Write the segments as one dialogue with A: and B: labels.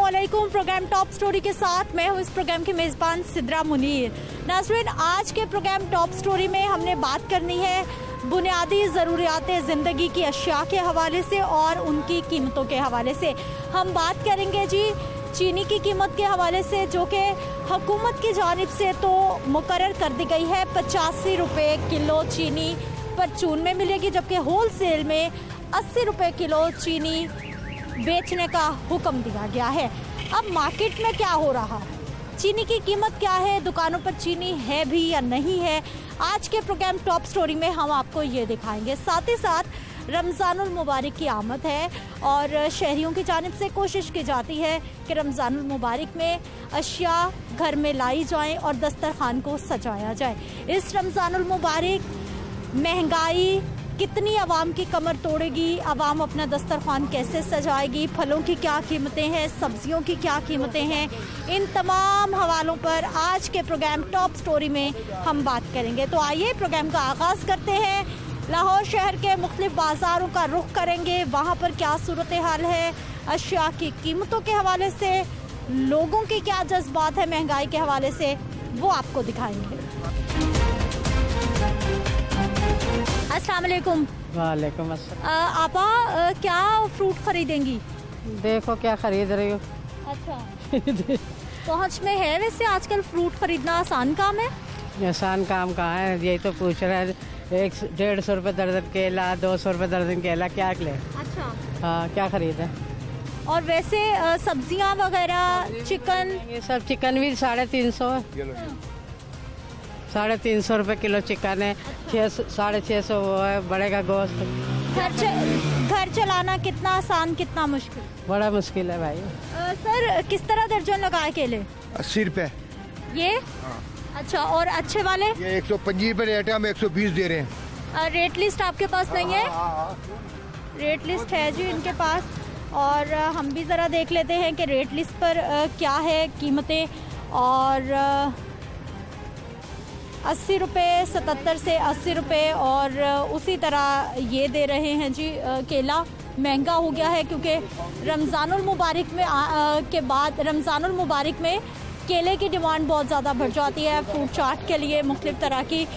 A: अस्सलामुअलैकुम। Programme top story के साथ मैं हूँ इस प्रोग्राम की मेज़बान सिद्रा मुनीर। नाज़रीन, आज के प्रोग्राम टॉप स्टोरी में हमने बात करनी है बुनियादी ज़रूरियात ज़िंदगी की अशिया के हवाले से और उनकी कीमतों के हवाले से। हम बात करेंगे जी चीनी की कीमत के हवाले से, जो कि हुकूमत की जानिब से तो मुकर्रर कर दी गई है। 85 रुपये किलो चीनी परचून में मिलेगी, जबकि होल सेल में 80 रुपये किलो चीनी बेचने का हुक्म दिया गया है। अब मार्केट में क्या हो रहा है, चीनी की कीमत क्या है, दुकानों पर चीनी है भी या नहीं है, आज के प्रोग्राम टॉप स्टोरी में हम आपको ये दिखाएंगे। साथ ही साथ रमज़ानुल मुबारक की आमद है और शहरियों की जानिब से कोशिश की जाती है कि रमज़ानुल मुबारक में अशिया घर में लाई जाएं और दस्तरखान को सजाया जाए। इस रमज़ानुल मुबारक महंगाई कितनी आवाम की कमर तोड़ेगी, आवाम अपना दस्तरखान कैसे सजाएगी, फलों की क्या कीमतें हैं, सब्जियों की क्या कीमतें हैं, इन तमाम हवालों पर आज के प्रोग्राम टॉप स्टोरी में हम बात करेंगे। तो आइए प्रोग्राम का आगाज़ करते हैं। लाहौर शहर के मुख्तलिफ बाज़ारों का रुख करेंगे, वहाँ पर क्या सूरत हाल है, अशिया की कीमतों के हवाले से, लोगों के क्या जज्बात है महंगाई के हवाले से, वो आपको दिखाएंगे। अस्सलाम वालेकुम।
B: वालेकुम अस्सलाम।
A: आपा क्या फ्रूट खरीदेंगी?
B: देखो क्या खरीद रही हो।
A: अच्छा पहुँच में है। वैसे आजकल फ्रूट खरीदना आसान काम है?
B: आसान काम कहाँ है, यही तो पूछ रहा है। 150 रुपये दर्जन केला, 200 रुपये दर्जन केला, क्या ले?
A: अच्छा
B: हाँ, क्या खरीदे?
A: और वैसे सब्जियां वगैरह, चिकन?
B: ये सब चिकन भी 350 है। 350 रुपये किलो चिकन है। 650 वो है बड़े का गोश्त।
A: घर चलाना कितना आसान कितना मुश्किल?
B: बड़ा मुश्किल है भाई।
A: सर किस तरह दर्जन लगाए केले?
C: 80 रुपये।
A: ये अच्छा, और अच्छे वाले?
C: ये 125 रुपये रेट है, हम 120 दे रहे हैं।
A: रेट लिस्ट आपके पास नहीं है? रेट लिस्ट है जी इनके पास, और हम भी ज़रा देख लेते हैं कि रेट लिस्ट पर क्या है कीमतें। और 80 रुपये, 77 से 80 रुपये, और उसी तरह ये दे रहे हैं जी। केला महंगा हो गया है क्योंकि रमज़ानुल मुबारक में के बाद रमज़ानुल मुबारक में केले की डिमांड बहुत ज़्यादा बढ़ जाती है फ्रूट चाट के लिए, मुख्तलिफ तरह की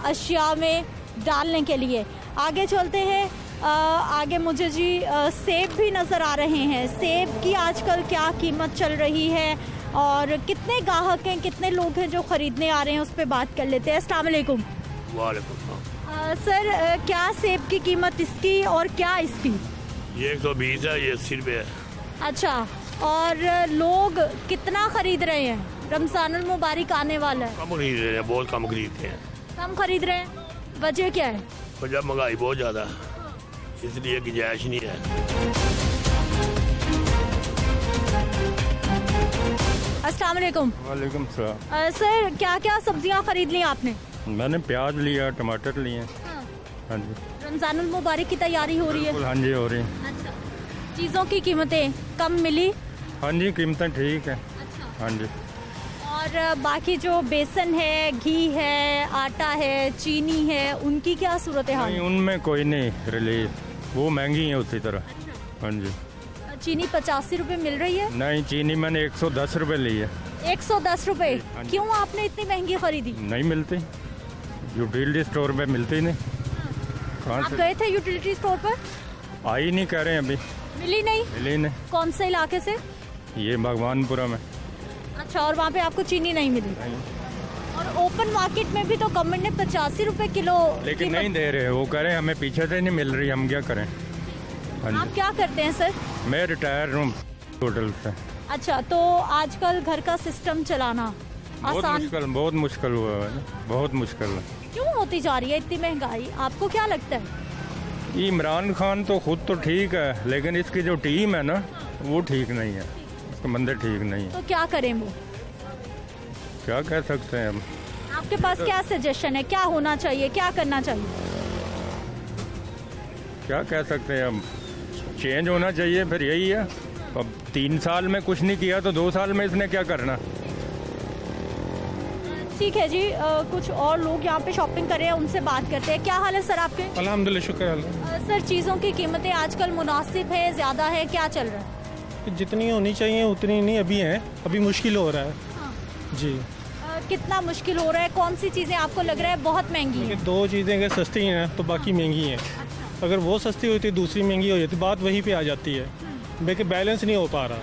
A: अशिया में डालने के लिए। आगे चलते हैं। आगे मुझे जी सेब भी नज़र आ रहे हैं। सेब की आजकल क्या कीमत चल रही है और कितने ग्राहक हैं, कितने लोग हैं जो ख़रीदने आ रहे हैं, उस पर बात कर लेते हैं। अस्सलाम वालेकुम।
D: वालेकुम।
A: सर क्या सेब की कीमत इसकी और क्या इसकी?
D: ये 120 है, ये 80 रुपये है।
A: अच्छा, और लोग कितना खरीद रहे हैं? रमज़ानुल मुबारक आने वाला है।
D: कम खरीद रहे हैं, बहुत कम खरीदते हैं।
A: कम खरीद रहे हैं, वजह क्या है?
D: वजह महंगाई बहुत ज़्यादा, इसलिए गुंजाइश नहीं है।
A: अस्सलाम वालेकुम।
E: वालेकुम सलाम।
A: सर क्या क्या सब्जियां खरीद ली आपने?
E: मैंने प्याज लिया, टमाटर लिए। हाँ जी।
A: रमज़ानुल मुबारक की तैयारी हो रही है?
E: हाँ जी, हो रही है।
A: अच्छा, चीज़ों की कीमतें कम मिली?
E: हाँ जी, कीमतें ठीक है।
A: अच्छा,
E: हाँ जी।
A: और बाकी जो बेसन है, घी है, आटा है, चीनी है, उनकी क्या सूरत हाल
E: नहीं,
A: है?
E: उनमें कोई नहीं रिलीफ, वो महंगी है उसी तरह। हाँ जी।
A: चीनी 85 रुपये मिल रही है?
E: नहीं, चीनी मैंने 110 रुपये ली है।
A: 110 रुपये?
E: हाँ जी।
A: क्यों आपने इतनी महंगी खरीदी?
E: नहीं मिलती, यूटिलिटी स्टोर में मिलती नहीं। कहाँ
A: आप
E: से
A: गए थे यूटिलिटी स्टोर पर?
E: आई नहीं कह रहे हैं, अभी
A: मिली नहीं?
E: मिली नहीं।
A: कौन से इलाके से?
E: ये भगवानपुरा में।
A: अच्छा, और वहाँ पे आपको चीनी नहीं मिली?
E: नहीं।
A: और ओपन मार्केट में भी तो गवर्नमेंट ने 85 रुपये किलो
E: लेकिन
A: कीमत-
E: नहीं दे रहे, वो कह रहे हैं हमें पीछे से नहीं मिल रही, हम क्या करें। हाँ
A: आप
E: जी।
A: क्या करते हैं सर?
E: मैं रिटायर हूँ होटल से।
A: अच्छा, तो आजकल घर का सिस्टम चलाना आसान
E: बहुत मुश्किल हुआ है, बहुत मुश्किल है।
A: क्यों होती जा रही है इतनी महंगाई, आपको क्या लगता है?
E: इमरान खान तो खुद तो ठीक है, लेकिन इसकी जो टीम है ना, वो ठीक नहीं है, उसके बंदे ठीक नहीं है।
A: तो क्या करें वो?
E: क्या कह सकते हैं हम।
A: आपके पास क्या सजेशन है, क्या होना चाहिए, क्या करना चाहिए?
E: क्या कह सकते हैं हम, चेंज होना चाहिए, फिर यही है। अब 3 साल में कुछ नहीं किया तो 2 साल में इसने क्या करना।
A: ठीक है जी। कुछ और लोग यहाँ पे शॉपिंग कर रहे हैं, उनसे बात करते हैं। क्या हाल है सर आपके?
F: अल्हम्दुलिल्लाह, शुक्र अल्लाह।
A: सर चीज़ों की कीमतें आजकल मुनासिब है, ज़्यादा है, क्या चल रहा है?
F: कि जितनी होनी चाहिए उतनी नहीं अभी हैं, अभी मुश्किल हो रहा है जी।
A: कितना मुश्किल हो रहा है? कौन सी चीज़ें आपको लग रहा है बहुत महंगी
F: ये
A: है?
F: दो चीज़ें अगर सस्ती हैं तो बाकी महंगी हैं। अगर वो सस्ती होती दूसरी महंगी हो जाती, बात वहीं पे आ जाती है, लेकिन बैलेंस नहीं हो पा रहा।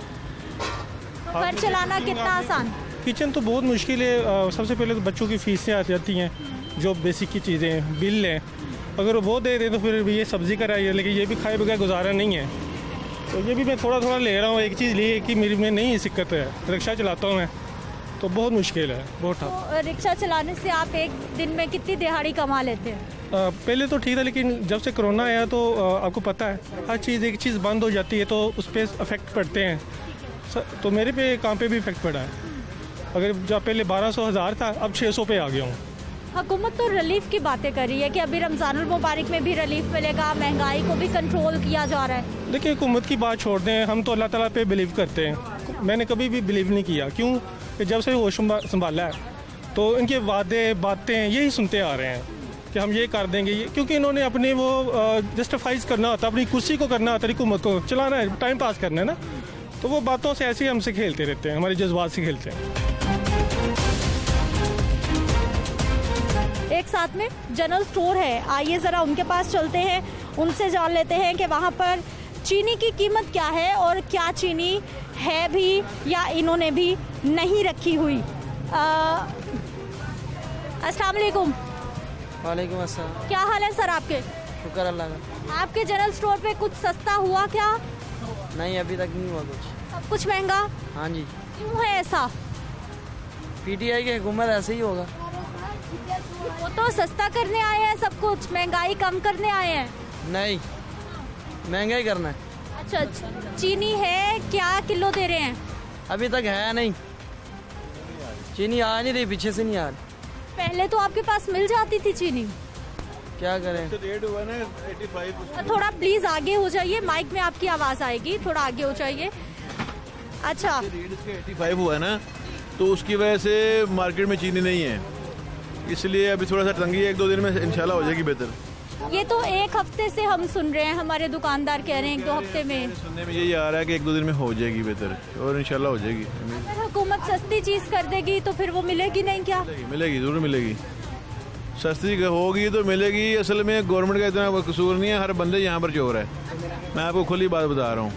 A: तो घर चलाना कितना आसान?
F: किचन तो बहुत मुश्किल है। सबसे पहले तो बच्चों की फीसें आ जाती हैं, जो बेसिक की चीज़ें हैं, बिल हैं, अगर वो दे दें तो फिर ये सब्ज़ी कराइए, लेकिन ये भी खाए बगैर गुजारा नहीं है। तो ये भी मैं थोड़ा थोड़ा ले रहा हूँ। एक चीज़ ली है कि मेरी में नहीं दिक्कत है, रिक्शा चलाता हूँ मैं, तो बहुत मुश्किल है, बहुत टफ।
A: तो रिक्शा चलाने से आप एक दिन में कितनी दिहाड़ी कमा लेते हैं?
F: पहले तो ठीक था, लेकिन जब से कोरोना आया तो आपको पता है हर चीज़, एक चीज़ बंद हो जाती है तो उस पर अफेक्ट पड़ते हैं। तो मेरे पे काम पे भी इफेक्ट पड़ा है। अगर जब पहले 1200-1000 था, अब 600 पे आ गया हूँ।
A: हुकूमत तो रिलीफ की बातें कर रही है कि अभी रमज़ानुल मुबारक में भी रिलीफ मिलेगा, महंगाई को भी कंट्रोल किया जा रहा है।
F: देखिए, हुकूमत की बात छोड़ दें, हम तो अल्लाह ताला पे बिलीव करते हैं। मैंने कभी भी बिलीव नहीं किया, क्यों कि जब से होश संभाला है तो इनके वादे बातें यही सुनते आ रहे हैं कि हम ये कर देंगे, ये क्योंकि इन्होंने अपने वो जस्टिफाइज करना होता, अपनी कुर्सी को करना होता, हुकूमत को चलाना है, टाइम पास करना है ना, तो वो बातों से ऐसे ही हमसे खेलते रहते हैं, हमारे जज्बात से खेलते हैं।
A: एक साथ में जनरल स्टोर है, आइए ज़रा उनके पास चलते हैं, उनसे जान लेते हैं कि वहाँ पर चीनी की कीमत क्या है और क्या चीनी है भी या इन्होंने भी नहीं रखी हुई। अस्सलाम वालेकुम।
G: वालेकुम अस्सलाम।
A: क्या हाल है सर आपके?
G: शुक्र अल्लाह का।
A: आपके जनरल स्टोर पे कुछ सस्ता हुआ क्या?
G: नहीं, अभी तक नहीं हुआ कुछ।
A: सब कुछ महंगा?
G: हाँ जी।
A: क्यों है ऐसा?
G: पीटीआई की हुकूमत ऐसे ही होगा।
A: वो तो सस्ता करने आए हैं, सब कुछ महंगाई कम करने आए हैं।
G: नहीं, महंगाई करना है।
A: अच्छा, चीनी है क्या किलो दे रहे हैं?
G: अभी तक है नहीं, चीनी आ नहीं रही, पीछे से नहीं आ रही।
A: पहले तो आपके पास मिल जाती थी चीनी।
G: क्या करें?
D: रेट हुआ ना 85।
A: थोड़ा प्लीज आगे हो जाइए, माइक में आपकी आवाज आएगी, थोड़ा आगे हो जाइए। अच्छा,
D: रेट इसके 85 हुआ है ना, तो उसकी वजह से मार्केट में चीनी नहीं है, इसलिए अभी थोड़ा सा तंगी है। 1-2 दिन में इंशाल्लाह हो जाएगी बेहतर।
A: ये तो एक हफ्ते से हम सुन रहे हैं, हमारे दुकानदार कह रहे हैं 1-2 हफ्ते में।
D: सुनने में यही आ रहा है कि 1-2 दिन में हो जाएगी बेहतर, और इंशाल्लाह हो जाएगी।
A: अगर हुकूमत सस्ती चीज कर देगी तो फिर वो मिलेगी नहीं क्या?
D: मिलेगी, जरूर मिलेगी। सस्ती होगी तो मिलेगी। असल में गवर्नमेंट का इतना कसूर नहीं है, हर बंदे यहाँ पर चोर है। मैं आपको खुली बात बता रहा हूँ,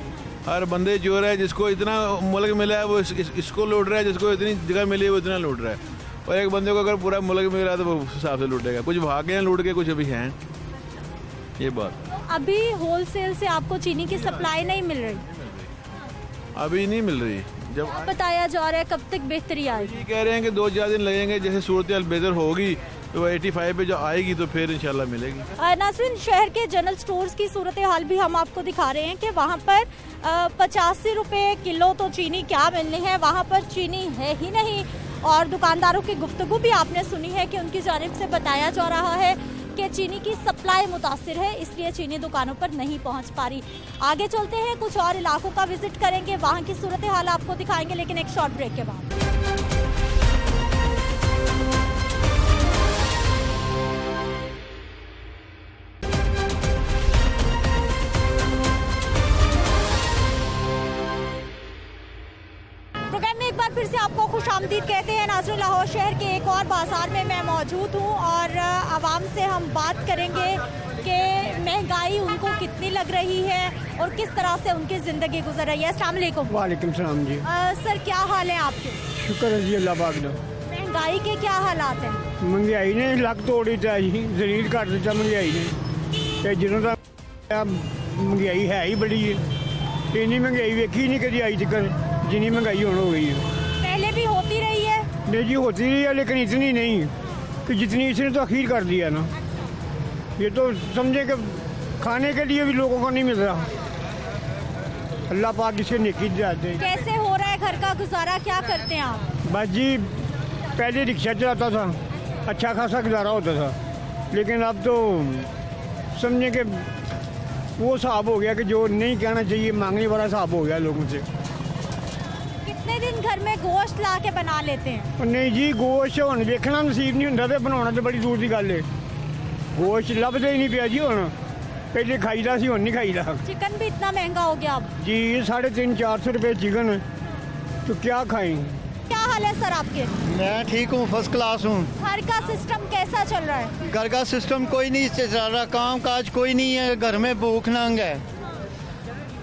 D: हर बंदे चोर है। जिसको इतना मुल्क मिला है वो इसको लूट रहा है, जिसको इतनी जगह मिली है वो इतना लूट रहा है। और एक बंदे को अगर पूरा मुल्क मिल रहा है तो वो उस हिसाब से लूटेगा। कुछ भाग गए हैं लूट के, कुछ अभी हैं, ये बात।
A: अभी होलसेल से आपको चीनी की सप्लाई नहीं मिल रही?
D: अभी नहीं मिल रही। जब
A: क्या बताया जा रहा है कब तक बेहतरी आएगी?
D: ये कह रहे हैं कि 2-4 दिन लगेंगे, जैसे सूरत हाल बेहतर होगी तो 85 पे जो आएगी तो फिर इंशाल्लाह मिलेगी।
A: नासरीन, शहर के जनरल स्टोर्स की सूरत हाल भी हम आपको दिखा रहे हैं कि वहाँ पर 85 रुपये किलो तो चीनी क्या मिलनी है, वहाँ पर चीनी है ही नहीं। और दुकानदारों की गुफ्तगू भी आपने सुनी है कि उनकी जानिब से बताया जा रहा है कि चीनी की सप्लाई मुतासिर है, इसलिए चीनी दुकानों पर नहीं पहुंच पा रही। आगे चलते हैं, कुछ और इलाकों का विजिट करेंगे, वहां की सूरत हाल आपको दिखाएंगे, लेकिन एक शॉर्ट ब्रेक के बाद। एक बार फिर से आपको खुशामदीद कहते हैं। नाज़रीन, लाहौर शहर के एक और बाजार में मैं मौजूद हूँ और आवाम से हम बात करेंगे कि महंगाई उनको कितनी लग रही है और किस तरह से उनकी ज़िंदगी गुजर रही है। अस्सलाम वालेकुम।
C: वालेकुम सलाम जी।
A: सर, क्या हाल है आपके?
C: शुक्र है जी अल्लाह पाक दा।
A: महंगाई के क्या हालात हैं?
C: महंगाई ने लक तोड़ी ता जी, जलील कर दिता महंगाई ने। ते जिन्हों का महंगाई है ही बड़ी है, इन्नी महंगाई वेखी नहीं कभी आई तक जितनी महंगाई होने हो गई है।
A: पहले भी होती रही है?
C: नहीं जी, होती रही है, लेकिन इतनी नहीं कि जितनी इसने तो अखीर कर दिया ना। ये तो समझे कि खाने के लिए भी लोगों को नहीं मिल रहा। अल्लाह पाक इसे नेकी दे।
A: कैसे हो रहा है घर का गुजारा, क्या करते हैं आप?
C: बस जी, पहले रिक्शा चलाता था, अच्छा खासा गुजारा होता था, लेकिन अब तो समझे कि वो हिसाब हो गया कि जो नहीं कहना चाहिए, मांगने वाला हिसाब हो गया लोगों से।
A: कितने दिन घर में गोश्त ला के बना लेते हैं?
C: नहीं जी, गोश्त हुण देखना नसीब नहीं होंदा ते बनाना तो बड़ी दूर की गल है। गोश्त लभदा ही नहीं पिया जी हुण। पहले खाईदा सी हुण नहीं खाईदा
A: चिकन भी इतना महंगा हो गया अब।
C: जी। 350-400 रुपये चिकन है तो क्या खाएं।
A: क्या हाल है सर आपके?
H: मैं ठीक हूँ, फर्स्ट क्लास हूँ।
A: घर का सिस्टम कैसा चल रहा है?
H: घर का सिस्टम कोई नहीं चल रहा, काम काज कोई नहीं है, घर में भूख नंग है।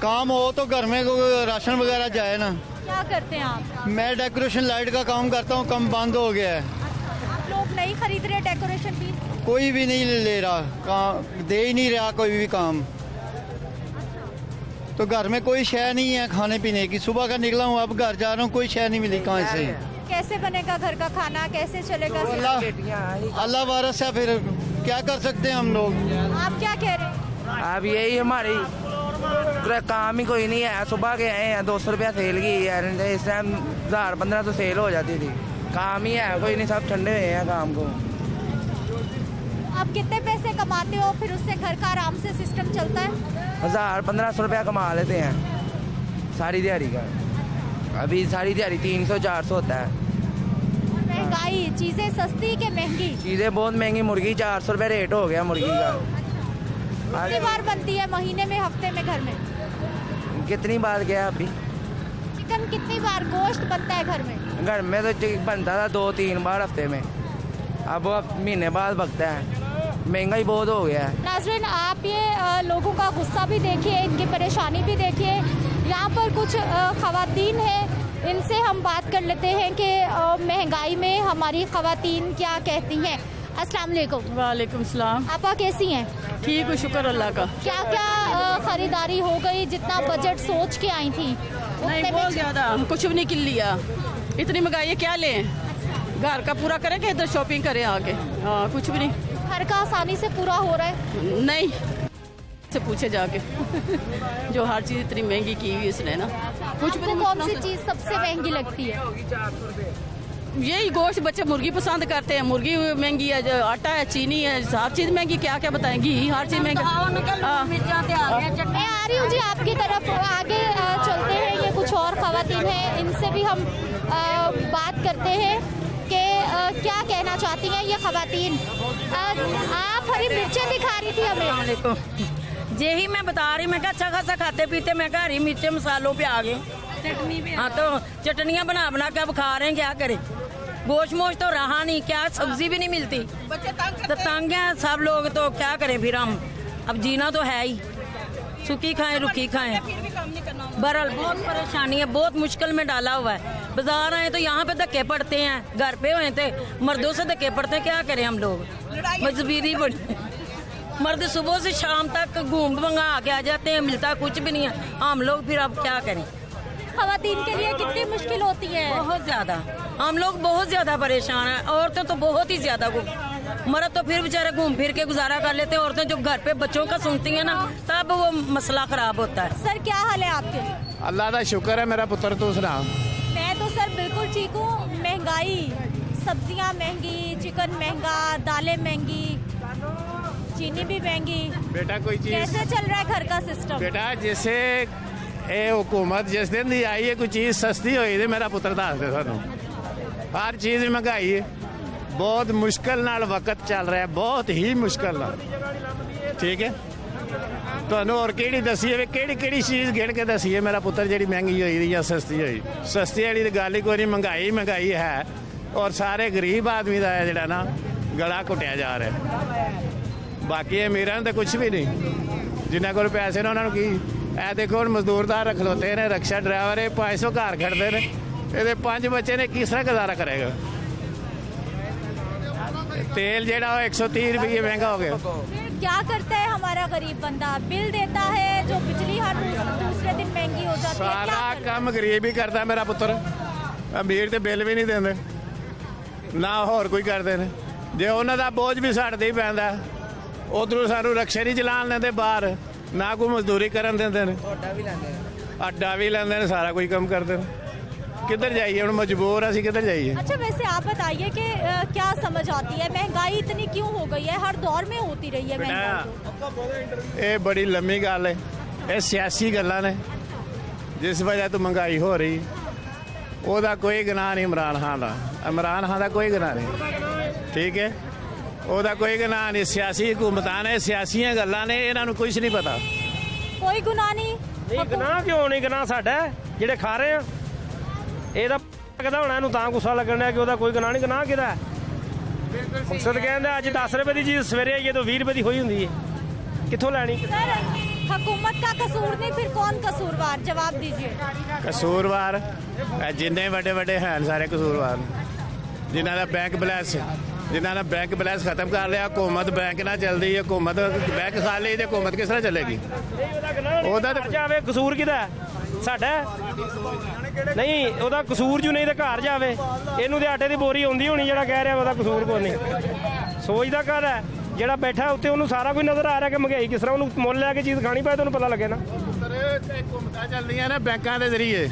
H: काम हो तो घर में राशन वगैरह जाए ना।
A: क्या करते हैं आप?
H: मैं डेकोरेशन लाइट का काम करता हूँ, कम बंद हो गया है।
A: आप लोग नहीं खरीद रहे डेकोरेशन पीस?
H: कोई भी नहीं ले रहा काम, दे ही नहीं रहा कोई भी काम। तो घर में कोई शय नहीं है खाने पीने की। सुबह का निकला हूँ, अब घर जा रहा हूँ, कोई शय नहीं मिली कहाँ से।
A: कैसे बनेगा घर का खाना, कैसे चलेगा?
H: अल्लाह वारस है, फिर क्या कर सकते हैं हम लोग।
A: आप क्या कह रहे हैं?
I: अब यही हमारी पूरा काम ही कोई नहीं है। सुबह के आए हैं, 200 रुपया सेल की है, इस टाइम 1000-15 तो सेल हो जाती थी। काम ही है कोई नहीं, सब ठंडे हुए हैं काम को।
A: आप कितने पैसे कमाते हो फिर उससे घर का आराम से सिस्टम चलता है?
I: 1000-1500 रुपया कमा लेते हैं सारी दिहाड़ी का। अभी सारी दिहाड़ी 300-400 होता है।
A: महंगाई, चीजें सस्ती के महंगी?
I: चीज़ें बहुत महंगी, मुर्गी 400 रुपये रेट हो गया मुर्गी का।
A: कितनी बार बनती है महीने में, हफ्ते में घर में?
I: कितनी बार गया अभी?
A: चिकन कितनी बार गोश्त बनता है घर में?
I: घर में तो बनता था 2-3 बार हफ्ते में, अब महीने बाद बकता है। महंगाई बहुत हो गया है।
A: नाज़रीन, आप ये लोगों का गुस्सा भी देखिए, इनकी परेशानी भी देखिए। यहाँ पर कुछ ख़वातीन हैं, इनसे हम बात कर लेते हैं कि महंगाई में हमारी ख़वातीन क्या कहती हैं। अस्सलाम वालेकुम।
J: वालेकुम सलाम।
A: आपा कैसी हैं?
J: ठीक हूँ, शुक्र अल्लाह का।
A: क्या क्या खरीदारी हो गई? जितना बजट सोच के आई थी
J: नहीं, बहुत ज़्यादा, हम कुछ भी नहीं किन लिया। इतनी महंगाई है, क्या लें? घर का पूरा करें कि इधर शॉपिंग करें आगे? हाँ, कुछ भी नहीं।
A: घर का आसानी से पूरा हो रहा है?
J: नहीं, से पूछे जाके जो हर चीज़ इतनी महंगी की हुई इसने ना। कुछ भी
A: आपको कौन सी चीज़ सबसे महंगी लगती है?
J: यही गोश्त, बच्चे मुर्गी पसंद करते हैं, मुर्गी महंगी है, जो आटा है, चीनी है, हर चीज़ महंगी। क्या क्या बताएंगी, हर चीज़ महंगी।
A: मैं आ रही हूँ जी आपकी तरफ, आगे चलते हैं। ये कुछ और ख़वातीन हैं, इनसे भी हम बात करते हैं कि क्या कहना चाहती हैं ये ख़वातीन। आप हरी मिर्चें दिखा रही थी हमें।
K: यही मैं बता रही, मैं क्या अच्छा खासा खाते पीते, मैं क्या हरी मिर्चें मसालों पे आ गए। चटनी भी, हाँ, तो चटनियाँ बना बना के अब खा रहे हैं, क्या करें। गोश्त मोश तो रहा नहीं, क्या सब्जी भी नहीं मिलती, तो तंग हैं सब लोग। तो क्या करें फिर हम, अब जीना तो है ही, सूखी खाएं रुखी खाएं। बहरहाल बहुत परेशानी है, बहुत मुश्किल में डाला हुआ है। बाजार आए तो यहाँ पे धक्के पड़ते हैं, घर पे हुए थे मर्दों से धक्के पड़ते हैं, क्या करें हम लोग, मजबूरी बड़ी। मर्द सुबह से शाम तक घूम भंगा के आ जाते हैं, मिलता कुछ भी नहीं है। हम लोग फिर अब क्या करें।
A: ख़वातीन के लिए कितनी मुश्किल होती है?
K: बहुत ज्यादा, हम लोग बहुत ज्यादा परेशान हैं। औरतें तो बहुत ही ज्यादा, मर्द तो फिर बेचारे घूम फिर के गुजारा कर लेते हैं। औरतें जो घर पे बच्चों का सुनती हैं ना, तब वो मसला खराब होता है।
A: सर क्या हाल है आपके?
C: अल्लाह का शुक्र है। मेरा पुत्र तो सुना।
A: मैं तो सर बिल्कुल ठीक हूँ। महंगाई, सब्जियाँ महंगी, चिकन महंगा, दालें महंगी, चीनी भी महंगी।
C: बेटा कोई चीज
A: कैसे चल रहा है घर का सिस्टम?
C: बेटा जैसे ये हुकूमत जिस दिन दी आई है, कोई चीज़ सस्ती हुई थी, मेरा पुत्र दस दे सानू। हर चीज़ महंगाई है, बहुत मुश्किल नाल वक्त चल रहा है, बहुत ही मुश्किल नाल। ठीक है, ਤੁਹਾਨੂੰ और ਕਿਹੜੀ ਦਸੀਏ ਵੀ ਕਿਹੜੀ ਚੀਜ਼ ਗਿਣ ਕੇ ਦਸੀਏ ਮੇਰਾ ਪੁੱਤਰ ਜਿਹੜੀ ਮਹਿੰਗੀ ਹੋਈ ਜਾਂ ਸਸਤੀ ਹੋਈ। ਸਸਤੀ ਵਾਲੀ ਤਾਂ ਗੱਲ ਹੀ ਕੋਈ ਨਹੀਂ, ਮਹਿੰਗਾਈ ਹੈ ਔਰ ਸਾਰੇ ਗਰੀਬ ਆਦਮੀ ਦਾ ਹੈ ਜਿਹੜਾ ਨਾ ਗਲਾ ਘੁੱਟਿਆ ਜਾ ਰਿਹਾ। ਬਾਕੀ ਅਮੀਰਾਂ ਦਾ ਕੁਝ ਵੀ ਨਹੀਂ, ਜਿਨ੍ਹਾਂ ਕੋਲ ਪੈਸੇ ਨੇ ਉਹਨਾਂ ਨੂੰ ਕੀ। ਇਹ ਦੇਖੋ ਹੁਣ ਮਜ਼ਦੂਰਦਾਰ ਖਲੋਤੇ ਨੇ, ਰਕਸ਼ਾ ਡਰਾਈਵਰ ਇਹ 500 ਘਰ ਖੜਦੇ ਨੇ, ਇਹਦੇ 5 ਬੱਚੇ ਨੇ ਕਿਸ ਤਰ੍ਹਾਂ ਗੁਜ਼ਾਰਾ ਕਰੇਗਾ। तेल जेड़ा 130 रुपये महंगा हो गया।
A: क्या करता है हमारा गरीब बंदा? बिल देता है, जो बिजली हर दूसरे दिन महंगी हो जाती है।
C: सारा काम गरीब ही करता है मेरा पुत्र, अमीर तो बिल भी नहीं देंगे ना होर कोई करते हैं। जे उन्हों का बोझ भी साढ़े ही पैंदा, उधरों सानू रक्शे नहीं चलान देंगे बाहर, ना कोई मजदूरी करन देंगे, अड्डा भी लेंदे ने, सारा कोई काम करते हैं। किधर जाइए हम, मजबूर असी किधर जाइए।
A: अच्छा वैसे आप बताइए कि क्या समझ आती है, महंगाई इतनी क्यों हो गई है? हर दौर में होती रही है महंगाई।
C: ये बड़ी लंबी गल है, ये सियासी गल्लां ने जिस वजह तो महंगाई हो रही। ओदा कोई गुनाह नहीं इमरान खान का, इमरान खान का कोई गुनाह नहीं। ठीक है,
D: ਉਹਦਾ ਕੋਈ ਗੁਨਾਹ ਨਹੀਂ। ਸਿਆਸੀ ਹਕੂਮਤਾਂ ਨੇ, ਸਿਆਸੀਆਂ ਗੱਲਾਂ ਨੇ, ਇਹਨਾਂ ਨੂੰ ਕੁਝ ਨਹੀਂ ਪਤਾ।
A: कोई गुनाह नहीं।
L: ਨਹੀਂ ਗਨਾਹ ਕਿਉਂ ਨਹੀਂ? ਗਨਾਹ ਸਾਡਾ ਹੈ, ਜਿਹੜੇ ਖਾ ਰਹੇ ਆ। ਇਹਦਾ ਲੱਗਦਾ ਹੋਣਾ ਇਹਨੂੰ ਤਾਂ ਗੁੱਸਾ ਲੱਗਣ ਡਿਆ ਕਿ ਉਹਦਾ ਕੋਈ ਗਨਾਹ ਨਹੀਂ। ਗਨਾਹ ਕਿਹਦਾ ਹੈ? ਮਕਸਦ ਕਹਿੰਦਾ ਅੱਜ 10 ਰੁਪਏ ਦੀ ਚੀਜ਼ ਸਵੇਰੇ ਆਈਏ ਤਾਂ 20 ਰੁਪਏ ਦੀ ਹੋਈ ਹੁੰਦੀ ਹੈ। ਕਿੱਥੋਂ ਲੈਣੀ?
A: सर हुकूमत का कसूर नहीं, फिर कौन कसूरवार? जवाब दीजिए।
D: ਕਸੂਰਵਾਰ ਜਿੰਨੇ ਵੱਡੇ ਵੱਡੇ ਹਨ ਸਾਰੇ ਕਸੂਰਵਾਰ ਨੇ। ਜਿਨ੍ਹਾਂ ਦਾ ਬੈਂਕ ਬੈਲੈਂਸ ਖਤਮ ਕਰ ਲਿਆ। ਹਕੂਮਤ ਬੈਂਕ ਨਾਲ ਚੱਲਦੀ ਹੈ। ਹਕੂਮਤ ਬੈਂਕ ਖਾਲੀ ਤੇ ਹਕੂਮਤ ਕਿਸ ਤਰ੍ਹਾਂ ਚੱਲੇਗੀ?
L: ਉਹਦਾ ਤਾਂ ਜਾਵੇ ਕਸੂਰ ਕਿਹਦਾ ਹੈ? ਸਾਡਾ ਹੈ? ਨਹੀਂ ਉਹਦਾ ਕਸੂਰ ਜੂ, ਨਹੀਂ ਤਾਂ ਘਰ ਜਾਵੇ। ਇਹਨੂੰ ਤੇ ਆਟੇ ਦੀ ਬੋਰੀ ਆਉਂਦੀ ਹੋਣੀ, ਜਿਹੜਾ ਕਹਿ ਰਿਹਾ ਉਹਦਾ ਕਸੂਰ ਕੋਈ ਨਹੀਂ। ਸੋਚਦਾ ਕਰ ਹੈ ਜਿਹੜਾ ਬੈਠਾ ਉੱਤੇ, ਉਹਨੂੰ ਸਾਰਾ ਕੁਝ ਨਜ਼ਰ ਆ ਰਿਹਾ ਕਿ ਮਹਿੰਗਾਈ ਕਿਸ ਤਰ੍ਹਾਂ, ਉਹਨੂੰ ਮੁੱਲ ਲੈ ਕੇ ਚੀਜ਼ ਖਾਣੀ ਪਏ ਤਾਂ ਉਹਨੂੰ ਪਤਾ ਲੱਗੇ ਨਾ।
D: ਹਕੂਮਤਾਂ ਚੱਲਦੀਆਂ ਨੇ ਬੈਂਕਾਂ ਦੇ ਜ਼ਰੀਏ,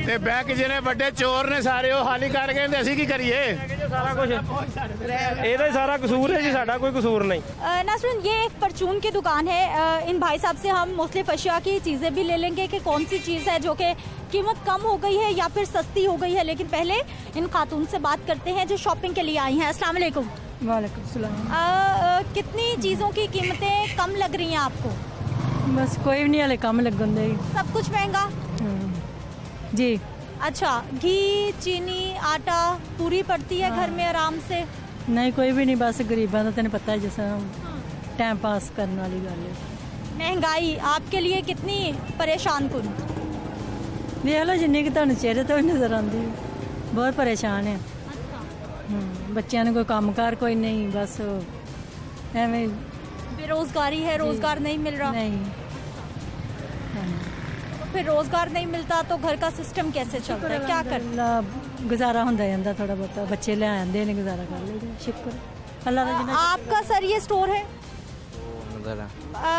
D: ਤੇ ਬੈਂਕ ਜਿਹੜੇ ਵੱਡੇ ਚੋਰ ਨੇ ਸਾਰੇ ਉਹ ਖਾਲੀ ਕਰ ਗਏ ਨੇ। ਅਸੀਂ ਕੀ ਕਰੀਏ?
L: ਸਾਰਾ ਕੁਝ ਇਹਦਾ ਹੀ ਸਾਰਾ ਕਸੂਰ ਹੈ ਜੀ, ਸਾਡਾ ਕੋਈ ਕਸੂਰ नहीं।
A: नासरीन, ये एक परचून की दुकान है। इन भाई साहब से हम मुख्तलिफ अशिया की चीज़ें भी ले लेंगे कि कौन सी चीज़ है जो कि कीमत कम हो गई है या फिर सस्ती हो गई है। लेकिन पहले इन खातून से बात करते हैं जो शॉपिंग के लिए आई हैं। अस्सलाम वालेकुम।
B: वालेकुम सलाम।
A: कितनी चीज़ों की कीमतें कम लग रही हैं आपको?
B: बस कोई भी नहीं हले कम लगन दे।
A: सब कुछ महंगा
B: जी।
A: अच्छा, घी, चीनी, आटा पूरी पड़ती है घर में आराम से?
B: नहीं कोई भी नहीं, बस गरीबां दा तैनूं पता है जिस टाइम पास करने वाली गल है।
A: महंगाई आपके लिए कितनी परेशान कुन?
B: देख लो जिन्नी कि तुहानूं चेहरे तो ही नजर आती है, बहुत परेशान है। बच्चों ने कोई कामकार कोई नहीं, बस एवं
A: बेरोजगारी है, रोजगार नहीं मिल रहा।
B: नहीं।
A: फिर रोजगार नहीं मिलता तो घर का सिस्टम कैसे चलता है? क्या कर
B: गुजारा होंदा जांदा थोड़ा बहुत, बच्चे ले आंदे ने, गुजारा कर लेते। शुक्र अल्लाह का जिन्ना।
A: आपका सर ये स्टोर है?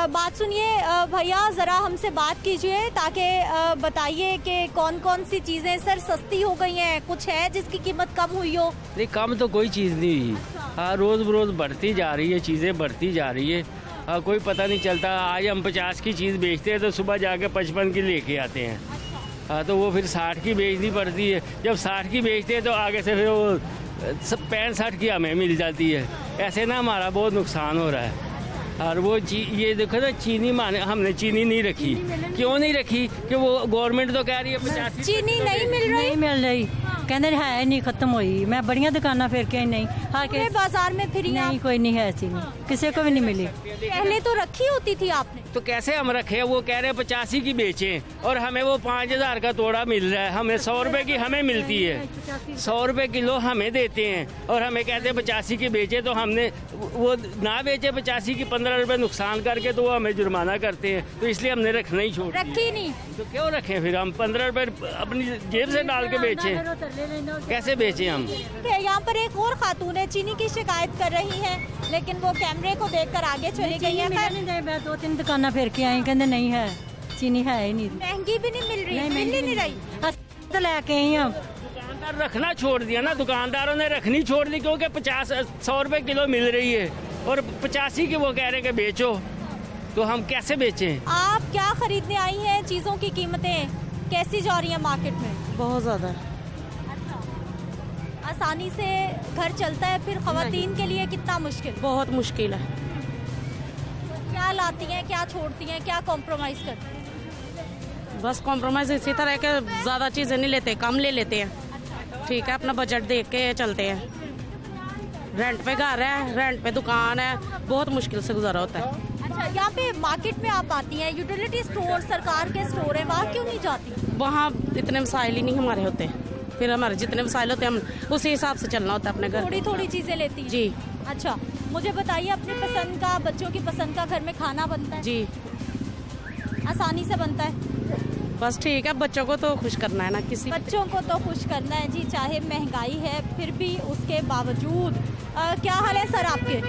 A: बात सुनिए भैया, ज़रा हमसे बात कीजिए ताकि बताइए कि कौन कौन सी चीज़ें सर सस्ती हो गई हैं, कुछ है जिसकी कीमत कम हुई हो?
M: नहीं कम तो कोई चीज़ नहीं हुई। हाँ रोज़ बरोज़ बढ़ती जा रही है, चीज़ें बढ़ती जा रही है। हाँ कोई पता नहीं चलता। आज हम 50 की चीज़ बेचते हैं तो सुबह जाके 55 की लेके आते हैं। हाँ तो वो फिर 60 की बेचनी पड़ती है। जब 60 की बेचते हैं तो आगे से फिर वो 65-60 की हमें मिल जाती है। ऐसे ना हमारा बहुत नुकसान हो रहा है। और वो ये देखो ना, चीनी हमने चीनी नहीं रखी। क्यों नहीं रखी? कि वो गवर्नमेंट तो कह रही है 50।
A: चीनी नहीं मिल रही?
B: नहीं मिल रही, कहते है नहीं, खत्म हुई। मैं बड़िया दुकाना फिर के नहीं, हाँ के
A: बाजार में फिर
B: नहीं कोई नहीं है चीनी, किसी को भी नहीं मिली।
A: पहले तो रखी होती थी आपने?
M: तो कैसे हम रखे? वो कह रहे हैं 85 की बेचें और हमें वो 5000 का तोड़ा मिल रहा है। हमें 100 रुपए की हमें मिलती है, 100 रुपए किलो हमें देते हैं और हमें कहते हैं 85 की बेचे। तो हमने वो ना बेचे 85 की, 15 रुपए नुकसान करके तो वो हमें जुर्माना करते हैं। तो इसलिए हमने रखना ही छोड़
A: रखी नहीं।
M: तो क्यों रखें? फिर हम 15 रुपए अपनी जेब से डाल के बेचें, कैसे बेचें हम?
A: यहाँ पर एक और खातून है, चीनी की शिकायत कर रही है, लेकिन वो कैमरे को देखकर आगे चली गई है।
B: मैं 2-3 दुकाना फिर के आई, कहते नहीं है चीनी, है ही नहीं।
A: महंगी भी नहीं मिल रही? मिल ही नहीं रही
B: तो लेके आई हम।
M: दुकानदार रखना छोड़ दिया ना, दुकानदारों ने रखनी छोड़ दी क्योंकि 100 रुपए किलो मिल रही है और 85 की वो कह रहे हैं कि बेचो। तो हम कैसे बेचें?
A: आप क्या खरीदने आई हैं? चीज़ों की कीमतें कैसी जा रही हैं मार्केट में?
J: बहुत ज़्यादा।
A: आसानी से घर चलता है, फिर ख़वातीन के लिए कितना मुश्किल?
J: बहुत मुश्किल है।
A: क्या लाती हैं, क्या छोड़ती हैं, क्या कॉम्प्रोमाइज़ करती हैं?
J: बस कॉम्प्रोमाइज़ इसी तरह के, ज़्यादा चीज़ें नहीं लेते, कम ले लेते हैं। ठीक है, अपना बजट देख के चलते हैं। रेंट पे घर है, रेंट पे दुकान है, बहुत मुश्किल से गुजारा होता है।
A: अच्छा, यहाँ पे मार्केट में आप आती हैं, यूटिलिटी स्टोर सरकार के स्टोर है, वहाँ क्यों नहीं जाती?
J: वहाँ इतने मसाइल ही नहीं हमारे होते। फिर हमारे जितने मसाइल होते हैं हम उसी हिसाब से चलना होता है अपने घर।
A: थोड़ी थोड़ी चीज़ें लेती हैं?
J: जी।
A: अच्छा, मुझे बताइए अपनी पसंद का, बच्चों की पसंद का घर में खाना बनता है?
J: जी।
A: आसानी से बनता है?
J: बस ठीक है, बच्चों को तो खुश करना है ना, किसी
A: बच्चों को तो खुश करना है जी, चाहे महंगाई है फिर भी उसके बावजूद। क्या हाल है सर आपके?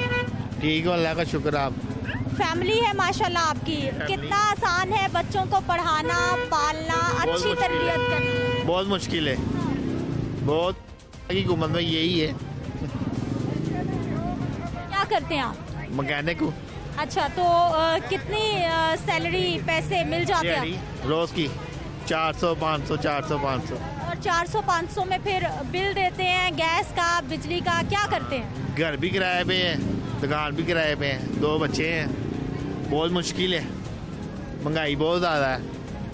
D: ठीक है, अल्लाह का शुक्र। आप
A: फैमिली है माशाल्लाह आपकी, कितना आसान है बच्चों को पढ़ाना, पालना, अच्छी तरबियत करना?
D: बहुत मुश्किल है, बहुत की हुकूमत में यही है।
A: क्या करते हैं आप?
D: मैकेनिक हूँ।
A: अच्छा, तो कितनी सैलरी, पैसे मिल जाते हैं?
D: रोज की 400 500 400 500।
A: और और 400-500 में फिर बिल देते हैं गैस का, बिजली का, क्या करते हैं?
N: घर भी किराए पे है, दुकान भी किराए पे है, 2 बच्चे हैं, बहुत मुश्किल है, महंगाई बहुत ज़्यादा है।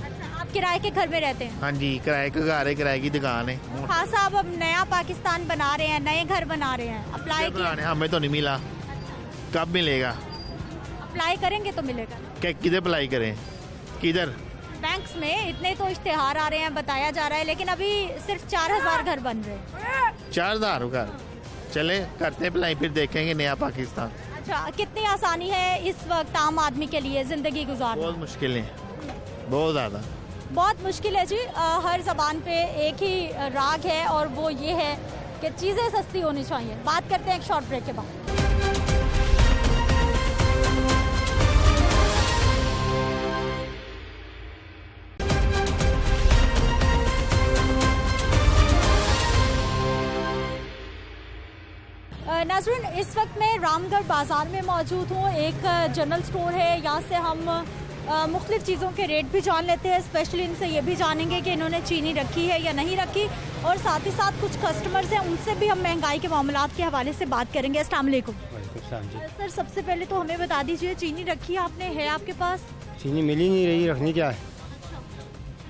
A: अच्छा, आप किराए के घर में रहते हैं?
N: हाँ जी, किराए का घर है, किराए की दुकान है।
A: खास साहब अब नया पाकिस्तान बना रहे हैं, नए घर बना रहे हैं, अप्लाई किया?
N: हमें तो नहीं मिला, कब मिलेगा?
A: अप्लाई करेंगे तो मिलेगा।
N: किधर अप्लाई करें, किधर?
A: बैंक्स में इतने तो इश्तेहार आ रहे हैं, बताया जा रहा है, लेकिन अभी सिर्फ 4000 घर बन रहे हैं।
N: 4000 घर, चले करते अप्लाई, फिर देखेंगे नया पाकिस्तान।
A: अच्छा, कितनी आसानी है इस वक्त आम आदमी के लिए जिंदगी गुजारना?
N: बहुत मुश्किल है, बहुत ज़्यादा।
A: बहुत मुश्किल है जी। हर जबान पे एक ही राग है और वो ये है कि चीज़ें सस्ती होनी चाहिए। बात करते हैं एक शॉर्ट ब्रेक के बाद। नाज़रीन, इस वक्त मैं रामगढ़ बाज़ार में मौजूद हूँ। एक जनरल स्टोर है, यहाँ से हम मुख्तलिफ़ चीज़ों के रेट भी जान लेते हैं। स्पेशली इनसे ये भी जानेंगे कि इन्होंने चीनी रखी है या नहीं रखी, और साथ ही साथ कुछ कस्टमर्स हैं, उनसे भी हम महंगाई के मामलात के हवाले से बात करेंगे। अस्सलाम वालेकुम। सर, सबसे पहले तो हमें बता दीजिए, चीनी रखी है आपने, है आपके पास?
O: चीनी मिल ही नहीं रही, रखनी क्या है?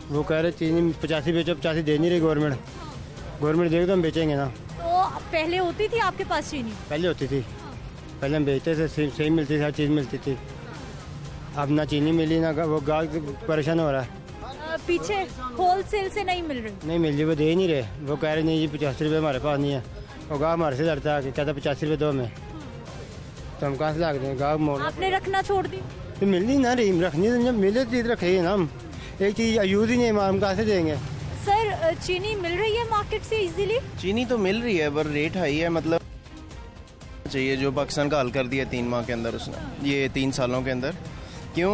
O: वो कह रहे चीनी 85 बेचो, 85 दे नहीं रही गवर्नमेंट। गवर्नमेंट देगी तो हम बेचेंगे ना।
A: तो पहले होती थी आपके पास चीनी?
O: पहले होती थी, पहले हम बेचते थे, सही मिलती थी, हर चीज़ मिलती थी। अब ना चीनी मिली ना, वो गाहक परेशान हो रहा है।
A: पीछे होलसेल से नहीं मिल रही?
O: नहीं मिल रही, वो दे ही नहीं रहे। वो कह रहे नहीं जी 85 रुपये हमारे पास नहीं है। वो गाहक हमारे से लड़ता है, कहता 85 रुपये दो में, तो हम कहाँ से लाग दें? गाहक मोड़।
A: आपने रखना छोड़ दी?
O: तो मिल नहीं ना रही, रखनी तो जब मिले तो रखेगी ना। हम एक चीज़ यूज़ ही नहीं, हम कहाँ से देंगे?
A: सर, चीनी मिल रही है मार्केट से इजीली?
P: चीनी तो मिल रही है, पर रेट हाई है। मतलब चाहिए जो पाकिस्तान का हल कर दिया 3 माह के अंदर उसने, ये 3 सालों के अंदर। क्यों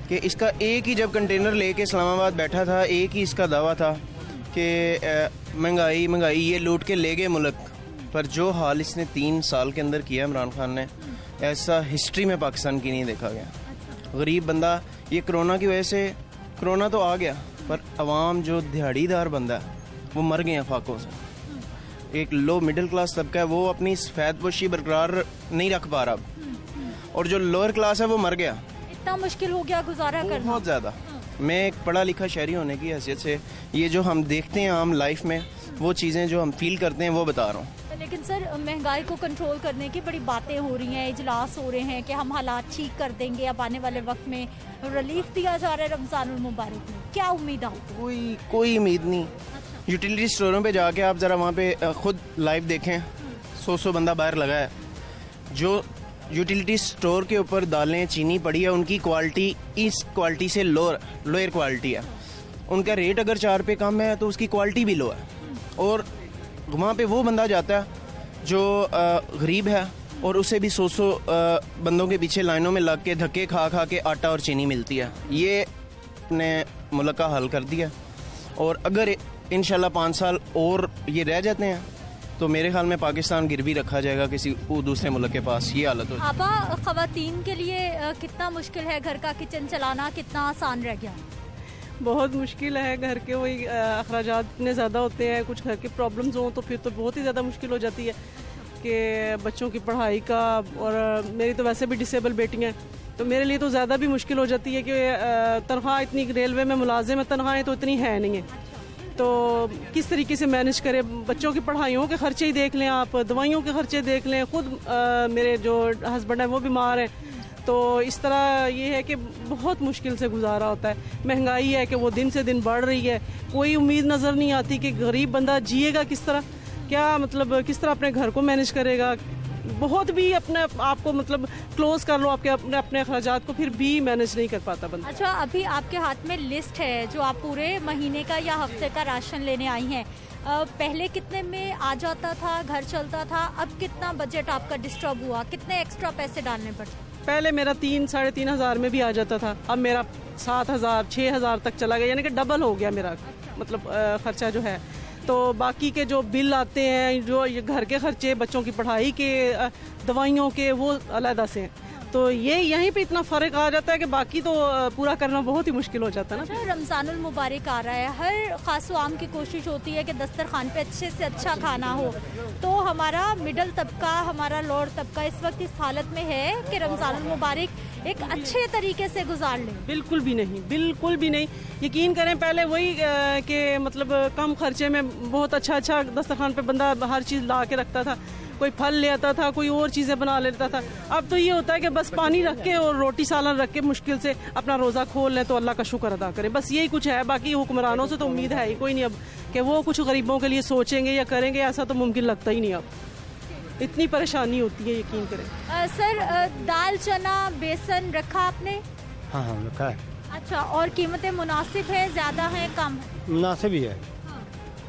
P: कि इसका एक ही जब कंटेनर लेके इस्लामाबाद बैठा था, एक ही इसका दावा था कि महंगाई महंगाई, ये लूट के ले गए मुल्क। पर जो हाल इसने 3 साल के अंदर किया इमरान खान ने, ऐसा हिस्ट्री में पाकिस्तान की नहीं देखा गया। गरीब बंदा, ये कोरोना की वजह से, कोरोना तो आ गया, पर अवाम जो दिहाड़ीदार बंदा है वो मर गए हैं फाकों से। एक लो मिडिल क्लास तबका है, वो अपनी सफेदपोशी बरकरार नहीं रख पा रहा, और जो लोअर क्लास है वो मर गया।
A: इतना मुश्किल हो गया गुजारा करना?
P: बहुत ज़्यादा। मैं एक पढ़ा लिखा शहरी होने की हैसियत से ये जो हम देखते हैं आम लाइफ में, वो चीज़ें जो हम फील करते हैं वो बता रहा हूँ।
A: लेकिन सर, महंगाई को कंट्रोल करने की बड़ी बातें हो रही हैं, इजलास हो रहे हैं कि हम हालात ठीक कर देंगे, अब आने वाले वक्त में रिलीफ दिया जा रहा है रमज़ानुल मुबारक में, क्या उम्मीद है?
P: कोई उम्मीद नहीं। यूटिलिटी स्टोरों पे जाके आप ज़रा वहाँ पे खुद लाइव देखें, 100 बंदा बाहर लगा है। जो यूटिलिटी स्टोर के ऊपर दालें चीनी पड़ी है, उनकी क्वालिटी इस क्वालिटी से लोअर क्वालिटी है। उनका रेट अगर 4 पे कम है तो उसकी क्वालिटी भी लो है। और वहाँ पे वो बंदा जाता है जो गरीब है, और उसे भी 100 बंदों के पीछे लाइनों में लग के धक्के खा खा के आटा और चीनी मिलती है। ये ने मुल्क का हल कर दिया, और अगर इंशाल्लाह 5 साल और ये रह जाते हैं तो मेरे ख्याल में पाकिस्तान गिरवी रखा जाएगा किसी दूसरे मुल्क के पास। ये हालत हो।
A: आपा, ख़वातीन के लिए कितना मुश्किल है घर का किचन चलाना, कितना आसान रह गया?
Q: बहुत मुश्किल है। घर के वही अखराजात इतने ज़्यादा होते हैं, कुछ घर की प्रॉब्लम्स हों तो फिर तो बहुत ही ज़्यादा मुश्किल हो जाती है कि बच्चों की पढ़ाई का। और मेरी तो वैसे भी डिसेबल बेटी हैं, तो मेरे लिए तो ज़्यादा भी मुश्किल हो जाती है कि तनख्वाह इतनी, रेलवे में मुलाजिम है, तनख्वाहें तो इतनी है नहीं है, तो किस तरीके से मैनेज करें? बच्चों की पढ़ाइयों के खर्चे ही देख लें आप, दवाइयों के खर्चे देख लें, खुद मेरे जो हस्बैंड है वो बीमार है, तो इस तरह ये है कि बहुत मुश्किल से गुजारा होता है। महंगाई है कि वो दिन से दिन बढ़ रही है, कोई उम्मीद नज़र नहीं आती कि गरीब बंदा जिएगा किस तरह, क्या मतलब किस तरह अपने घर को मैनेज करेगा। बहुत भी अपने आप को मतलब क्लोज कर लो आपके अपने अखराजात को, फिर भी मैनेज नहीं कर पाता बंदा।
A: अच्छा, अभी आपके हाथ में लिस्ट है जो आप पूरे महीने का या हफ्ते का राशन लेने आई हैं। पहले कितने में आ जाता था, घर चलता था, अब कितना बजट आपका डिस्टर्ब हुआ, कितने एक्स्ट्रा पैसे डालने पड़ते?
Q: पहले मेरा 3-3.5 हज़ार में भी आ जाता था, अब मेरा 7,000 6,000 तक चला गया, यानी कि डबल हो गया मेरा मतलब खर्चा जो है। तो बाकी के जो बिल आते हैं, जो ये घर के खर्चे, बच्चों की पढ़ाई के, दवाइयों के, वो अलग से हैं। तो ये यहीं पे इतना फ़र्क आ जाता है कि बाकी तो पूरा करना बहुत ही मुश्किल हो जाता है ना।
A: अच्छा, रमज़ानुल मुबारक आ रहा है, हर ख़ास व आम की कोशिश होती है कि दस्तरखान पे अच्छे से अच्छा खाना हो। तो हमारा मिडल तबका, हमारा लोअर तबका इस वक्त इस हालत में है कि रमज़ानुल मुबारक एक अच्छे तरीके से गुजार लें।
Q: बिल्कुल भी नहीं, बिल्कुल भी नहीं। यकीन करें पहले वही कि मतलब कम खर्चे में बहुत अच्छा दस्तरखान पे बंदा हर चीज़ ला के रखता था, कोई फल ले आता था, कोई और चीज़ें बना लेता था। अब तो ये होता है कि बस पानी रख के और रोटी सालन रख के मुश्किल से अपना रोज़ा खोल लें तो अल्लाह का शुक्र अदा करें, बस यही कुछ है। बाकी हुक्मरानों से तो उम्मीद है ही कोई नहीं अब कि वो कुछ गरीबों के लिए सोचेंगे या करेंगे, ऐसा तो मुमकिन लगता ही नहीं। अब इतनी परेशानी होती है, यकीन करें।
A: सर, दाल चना बेसन रखा आपने?
O: हाँ हाँ रखा है।
A: अच्छा, और कीमतें मुनासिब है, ज़्यादा है, कम है?
O: मुनासिब ही है।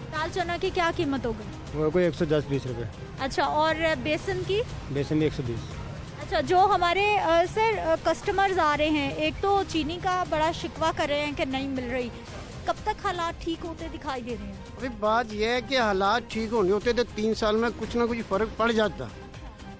A: दाल चना की क्या कीमत होगी?
O: वो कोई 110-20 रुपये।
A: अच्छा, और बेसन की?
O: बेसन भी 120।
A: अच्छा, जो हमारे सर कस्टमर्स आ रहे हैं, एक तो चीनी का बड़ा शिकवा कर रहे हैं कि नहीं मिल रही, कब तक हालात ठीक होते दिखाई दे रहे हैं?
R: अभी बात यह है कि हालात ठीक होने होते तो 3 साल में कुछ ना कुछ फ़र्क पड़ जाता।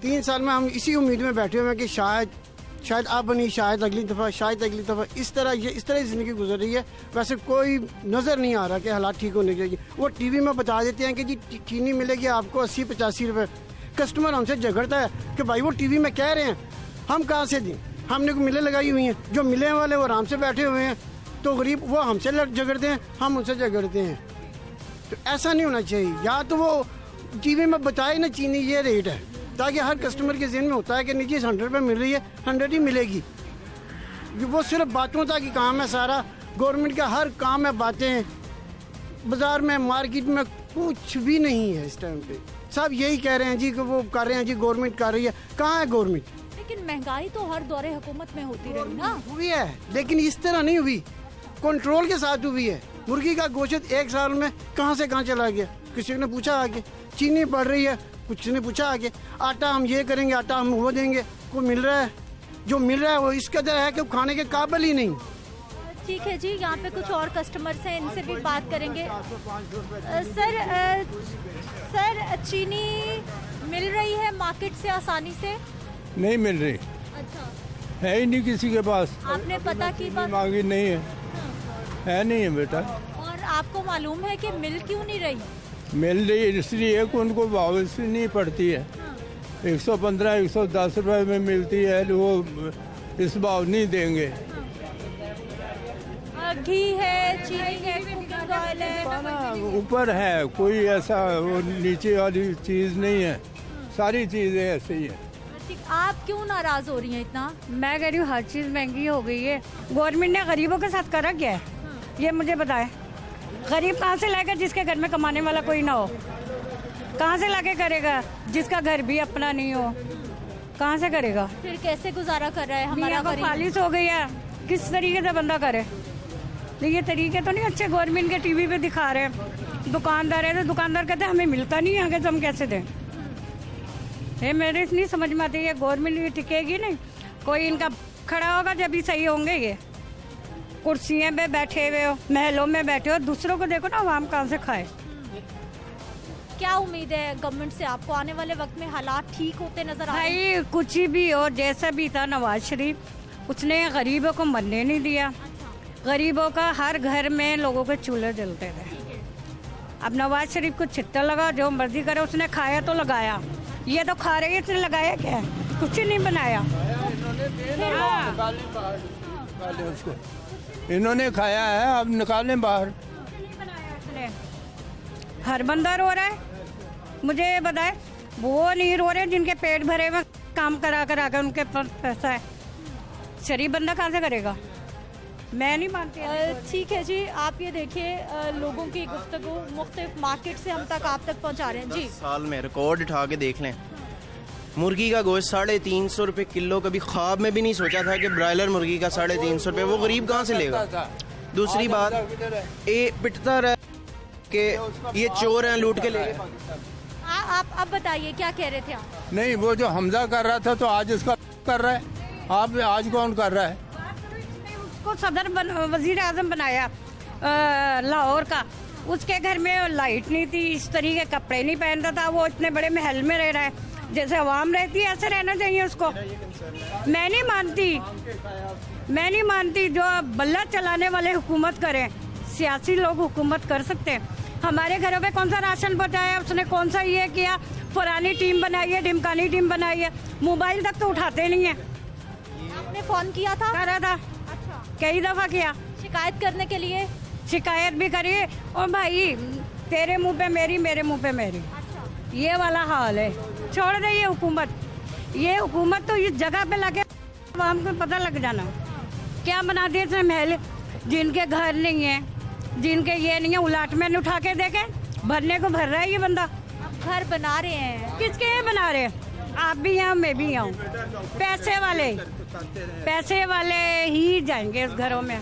R: 3 साल में हम इसी उम्मीद में बैठे हुए हैं कि शायद अब बनी, शायद अगली दफ़ा इस तरह ज़िंदगी गुजर रही है। वैसे कोई नज़र नहीं आ रहा कि हालात ठीक होने चाहिए। वो टीवी में बता देते हैं कि जी चीनी मिलेगी आपको 80-85 रुपये। कस्टमर हमसे झगड़ता है कि भाई वो टीवी में कह रहे हैं, हम कहाँ से दें, हमने को मिलें लगाई हुई हैं, जो मिले वाले वो आराम से बैठे हुए हैं, तो गरीब वो हमसे झगड़ते हैं, हम उनसे झगड़ते हैं। तो ऐसा नहीं होना चाहिए। या तो वो टीवी में बताए ना चीनी ये रेट है, ताकि हर कस्टमर के ज़हन में होता है कि नहीं जी 100 रुपये मिल रही है, 100 ही मिलेगी। वो सिर्फ बातों तक ही काम है सारा। गवर्नमेंट का हर काम है बातें, बाज़ार में मार्केट में कुछ भी नहीं है इस टाइम पे। सब यही कह रहे हैं जी कि वो कर रहे हैं जी, गवर्नमेंट कर रही है। कहाँ है गवर्नमेंट?
A: लेकिन महंगाई तो हर दौरे हुकूमत में होती रही ना।
R: हुई है, लेकिन इस तरह नहीं हुई, कंट्रोल के साथ हुई है। मुर्गी का गोश्त 1 साल में कहाँ से कहाँ चला गया, किसी ने पूछा आगे? चीनी बढ़ रही है, कुछ ने पूछा आगे? आटा हम ये करेंगे, आटा हम वो देंगे, को मिल रहा है, जो मिल रहा है वो इस कदर है कि खाने के काबिल ही नहीं।
A: ठीक है जी, यहाँ पे कुछ और कस्टमर्स हैं, इनसे भी बात करेंगे। सर, चीनी मिल रही है मार्केट से आसानी से?
S: नहीं मिल रही।
A: अच्छा,
S: है ही नहीं किसी के पास।
A: आपने पता की बात?
S: मांगी नहीं है नहीं है बेटा।
A: और आपको मालूम है कि मिल क्यों नहीं रही?
S: मिल रही इसलिए कि उनको वापसी नहीं पड़ती है। 115-110 रुपए में मिलती है, वो इस भाव नहीं देंगे।
A: घी है, चीनी है, कुकिंग ऑयल है,
S: ऊपर है, कोई ऐसा वो नीचे वाली चीज़ नहीं है, सारी चीज़ें ऐसे ही है।
A: आप क्यों नाराज हो रही हैं इतना?
T: मैं कह रही हूँ हर चीज़ महंगी हो गई है। गवर्नमेंट ने गरीबों के साथ करा क्या है, ये मुझे बताएं। गरीब कहाँ से लाएगा जिसके घर में कमाने वाला कोई ना हो? कहाँ से लाके करेगा जिसका घर भी अपना नहीं हो? कहाँ से करेगा?
A: फिर कैसे गुजारा कर रहा है हमारा गरीब?
T: फालिश हो गई है, किस तरीके से बंदा करे? ये तरीके तो नहीं अच्छे गवर्नमेंट के टीवी पे दिखा रहे हैं। दुकानदार है तो दुकानदार कहते हैं हमें मिलता नहीं है आगे, तो हम कैसे दें? ये मेरे नहीं समझ में आती है। गवर्नमेंट ये टिकेगी नहीं, कोई इनका खड़ा होगा जब भी सही होंगे। ये कुर्सियों पे बैठे हुए हो, महलों में बैठे हो, दूसरों को देखो ना आवाम कहाँ से खाए।
A: क्या उम्मीद है गवर्नमेंट से आपको आने वाले वक्त में हालात ठीक होते नजर आ रहे हैं?
T: भाई कुछ भी हो, जैसा भी था नवाज शरीफ, उसने गरीबों को मरने नहीं दिया। गरीबों का हर घर में लोगों के चूल्हे जलते थे। अब नवाज शरीफ को छिट्टा लगा, जो मर्जी करे, उसने खाया तो लगाया। ये तो खा रही है, इसने लगाया क्या है? कुछ नहीं बनाया।
S: इन्होंने खाया है, अब निकालें बाहर।
T: हर बंदा रो रहा है। मुझे बताए, वो नहीं रो रहे जिनके पेट भरे हुए, काम करा कर उनके पास पैसा है। शरीफ बंदा कहाँ से करेगा? मैं नहीं मानती।
A: ठीक है जी, आप ये देखिए लोगों की गुफ्तगू मुख्तलिफ मार्केट से हम तक आप तक पहुंचा रहे हैं जी।
P: साल में रिकॉर्ड उठा के देख लें। मुर्गी का गोश्त 350 रुपये किलो, कभी ख्वाब में भी नहीं सोचा था कि ब्रायलर मुर्गी का 350 रुपये, वो गरीब कहाँ से लेगा? दूसरी बात, ये पिटता रहा कि ये चोर हैं, लूट के ले गए।
A: आप अब बताइए क्या कह रहे थे आप?
S: नहीं, वो जो हमजा कर रहा था तो आज इसका कर रहा है, आप आज कौन कर रहा है?
T: उसको सदर वजीर आजम बनाया लाहौर का, उसके घर में लाइट नहीं थी, इस तरीके कपड़े नहीं पहनता था, वो इतने बड़े महल में रह रहा है। जैसे आवाम रहती है ऐसे रहना चाहिए उसको। मैं नहीं मानती जो बल्ला चलाने वाले हुकूमत करें, सियासी लोग हुकूमत कर सकते हैं। हमारे घरों पे कौन सा राशन पहुँचाया, उसने कौन सा ये किया, पुरानी टीम बनाई है, ढिमकानी टीम बनाई है, मोबाइल तक तो उठाते नहीं है।
A: आपने फोन किया था?
T: करा था।
A: अच्छा।
T: कई दफा किया,
A: शिकायत करने के लिए?
T: शिकायत भी करी। और भाई तेरे मुंह पे मेरी, मेरे मुंह पे मेरी, ये वाला हाल है। छोड़ दे ये हुकूमत, ये हुकूमत तो इस जगह पे लगे आवाम को पता लग जाना क्या बना दिए इसने महल। जिनके घर नहीं है, जिनके ये नहीं है, उलाटमेंट उठा के देखे, भरने को भर रहा है ये बंदा।
A: अब घर बना रहे हैं,
T: किसके बना रहे हैं? आप भी यहाँ, मैं भी यहाँ। पैसे वाले ही जाएंगे इस घरों में,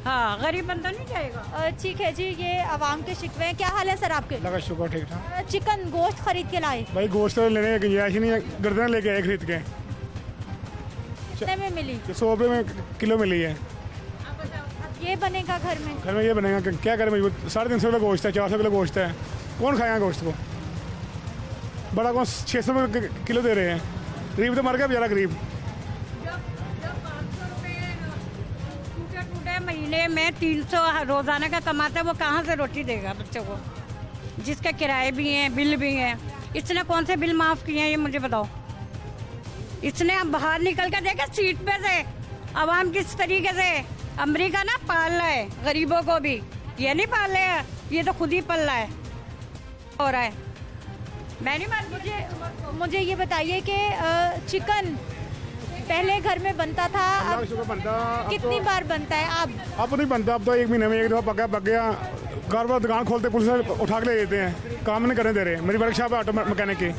T: हाँ, गरीब बंदा नहीं जाएगा।
A: ठीक है जी, ये आवाम के शिकवे हैं। क्या हाल है सर आपके?
C: लगा शुक्र ठीक ठाक।
A: चिकन गोश्त खरीद के लाए?
C: भाई गोश्त तो लेने की गुंजाइश ही नहीं है, गर्दन लेके आए खरीद के।
A: कितने में मिली?
C: 100 रुपये में किलो मिली है।
A: अब ये बनेगा घर में?
C: घर में ये बनेगा, क्या करें मजबूत। 350 किलो गोश्त है, 400 किलो गोश्त है, कौन खाएगा गोश्त को? बड़ा कौन 600 रुपये किलो दे रहे हैं। गरीब तो मर गया बेचारा गरीब।
T: महीने में 300 रोजाना का कमाता है, वो कहाँ से रोटी देगा बच्चों को? जिसके किराए भी हैं, बिल भी हैं। इसने कौन से बिल माफ किए हैं ये मुझे बताओ। इसने अब बाहर निकल कर देखा सीट पे से आवाम किस तरीके से। अमेरिका ना पाल रहा है गरीबों को भी, ये नहीं पाल रहे हैं, ये तो खुद ही पल रहा है, हो रहा है। मैं नहीं मान।
A: मुझे ये बताइए कि चिकन पहले घर में बनता था, अब कितनी बार बनता है?
C: अब नहीं बनता, अब तो 1 महीने में 1 दफा पक गया। कारोबार दुकान खोलते पुलिस उठा के ले देते हैं, काम नहीं करने दे रहे। मेरी वर्कशॉप है ऑटो मैकेनिक की,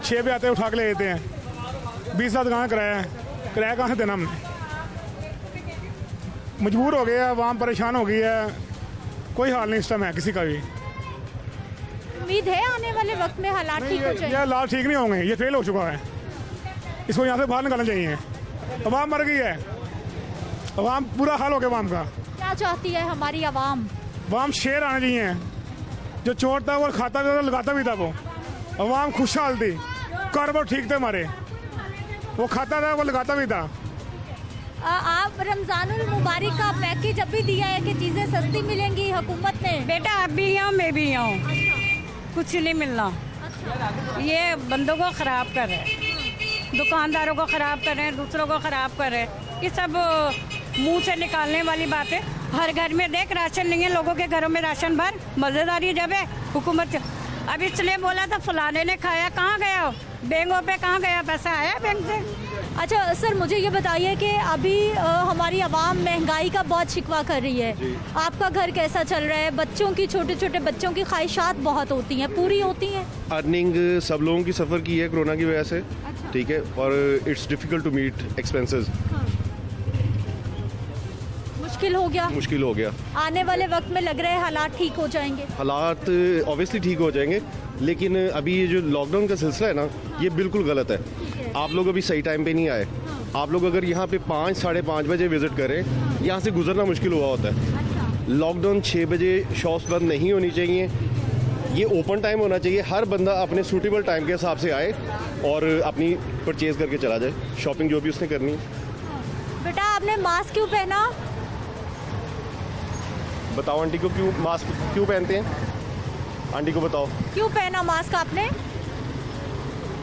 C: 6 बजे आते हैं, उठा के ले देते हैं। 20 लाख दुकान किराया है, किराया कहाँ से देना हमने? मजबूर हो गया, आवाम परेशान हो गई है, कोई हाल नहीं इस टाइम है किसी का भी।
A: उम्मीद है आने वाले वक्त में हालात ठीक हो जाएंगे?
C: ये हालात ठीक नहीं होंगे, ये फेल हो चुका है, इसको यहाँ से बाहर निकालना चाहिए। अवाम मर गई है, अवाम पूरा हाल हो गया अवाम का।
A: क्या चाहती है हमारी अवाम?
C: अवाम शेर आने चाहिए, जो चोर था वो खाता था, लगाता भी था। वो अवाम खुशहाल थी, कारोबार ठीक थे हमारे, वो खाता था, वो लगाता भी था।
A: आप रमजानुल मुबारक का पैकेज अभी दिया है कि चीजें सस्ती मिलेंगी हुकूमत ने?
T: बेटा आप भी यहाँ, मैं भी यहाँ, कुछ नहीं मिलना। ये बंदों को खराब कर रहे हैं, दुकानदारों को खराब कर रहे हैं, दूसरों को खराब कर रहे हैं। ये सब मुंह से निकालने वाली बात है। हर घर में देख राशन नहीं है, लोगों के घरों में राशन भर। मज़ेदारी जब है हुकूमत। अब इसलिए बोला था फलाने ने खाया, कहाँ गया? बैंकों पे कहाँ गया? पैसा आया बैंक से?
A: अच्छा सर, मुझे ये बताइए कि अभी हमारी आवाम महंगाई का बहुत शिकवा कर रही है। आपका घर कैसा चल रहा है? बच्चों की, छोटे छोटे बच्चों की ख्वाहिशात बहुत होती हैं, पूरी होती हैं?
U: अर्निंग सब लोगों की सफ़र की है कोरोना की वजह से, ठीक है, और it's difficult to meet expenses.
A: मुश्किल हो गया। आने वाले वक्त में लग रहा है हालात ठीक हो जाएंगे?
U: हालात ऑब्वियसली ठीक हो जाएंगे, लेकिन अभी ये जो लॉकडाउन का सिलसिला है ना, ये बिल्कुल गलत है। आप लोग अभी सही टाइम पे नहीं आए। आप लोग अगर यहाँ पे 5, साढ़े 5 बजे विजिट करें, यहाँ से गुजरना मुश्किल हुआ होता है। लॉकडाउन 6 बजे शॉप्स बंद नहीं होनी चाहिए, ये ओपन टाइम होना चाहिए। हर बंदा अपने सूटेबल टाइम के हिसाब से आए और अपनी परचेज करके चला जाए, शॉपिंग जो भी उसने करनी।
A: बेटा आपने मास्क क्यों पहना?
U: बताओ आंटी को, क्यों मास्क क्यों पहनते हैं? आंटी को बताओ
A: क्यों पहना मास्क आपने?